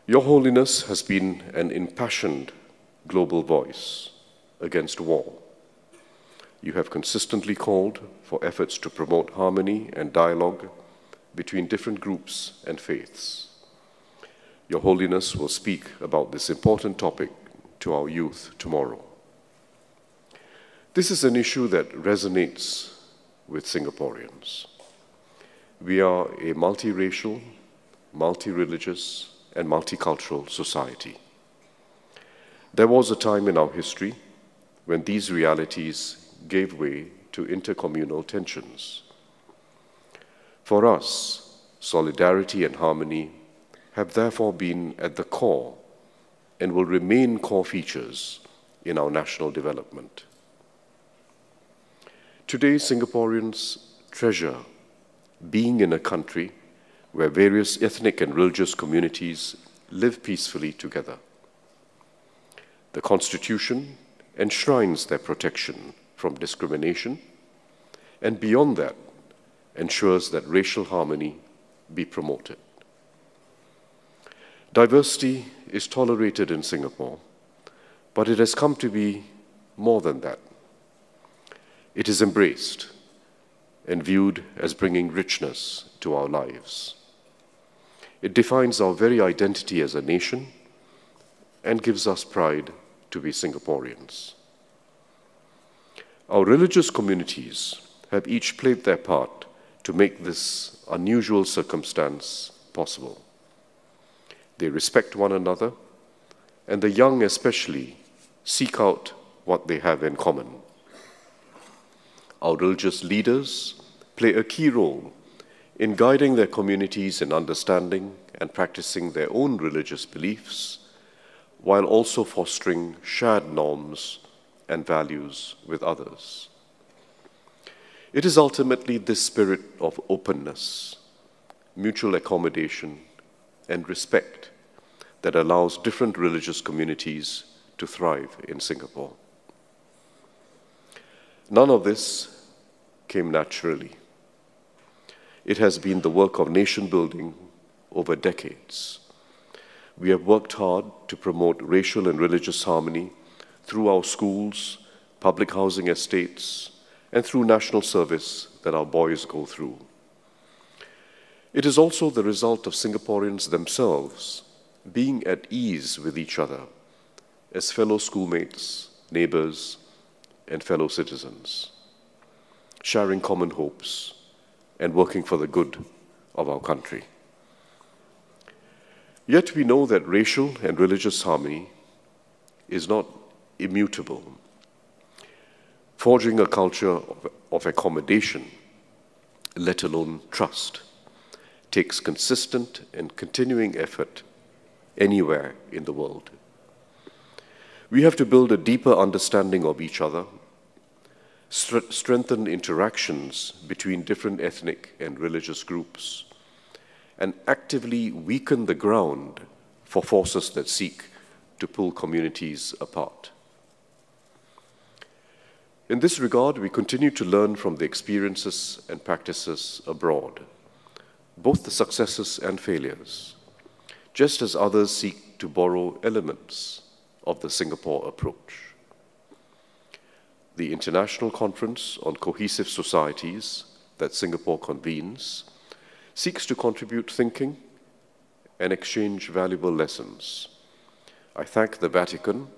Your Holiness has been an impassioned global voice against war. You have consistently called for efforts to promote harmony and dialogue between different groups and faiths. Your Holiness will speak about this important topic to our youth tomorrow. This is an issue that resonates with Singaporeans. We are a multiracial, multi-religious, and multicultural society. There was a time in our history when these realities gave way to intercommunal tensions. For us, solidarity and harmony have therefore been at the core and will remain core features in our national development. Today, Singaporeans treasure being in a country where various ethnic and religious communities live peacefully together. The Constitution enshrines their protection from discrimination, and beyond that, ensures that racial harmony be promoted. Diversity is tolerated in Singapore, but it has come to be more than that. It is embraced and viewed as bringing richness to our lives. It defines our very identity as a nation and gives us pride to be Singaporeans. Our religious communities have each played their part to make this unusual circumstance possible. They respect one another, and the young especially seek out what they have in common. Our religious leaders play a key role in guiding their communities in understanding and practicing their own religious beliefs, while also fostering shared norms and values with others. It is ultimately this spirit of openness, mutual accommodation, and respect that allows different religious communities to thrive in Singapore. None of this came naturally. It has been the work of nation building over decades. We have worked hard to promote racial and religious harmony through our schools, public housing estates, and through national service that our boys go through. It is also the result of Singaporeans themselves being at ease with each other as fellow schoolmates, neighbors, and fellow citizens, sharing common hopes and working for the good of our country. Yet we know that racial and religious harmony is not immutable. Forging a culture of accommodation, let alone trust, takes consistent and continuing effort anywhere in the world. We have to build a deeper understanding of each other, strengthen interactions between different ethnic and religious groups, and actively weaken the ground for forces that seek to pull communities apart. In this regard, we continue to learn from the experiences and practices abroad, both the successes and failures, just as others seek to borrow elements of the Singapore approach. The International Conference on Cohesive Societies that Singapore convenes seeks to contribute thinking and exchange valuable lessons. I thank the Vatican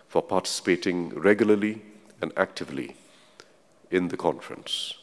for participating regularly and actively in the conference.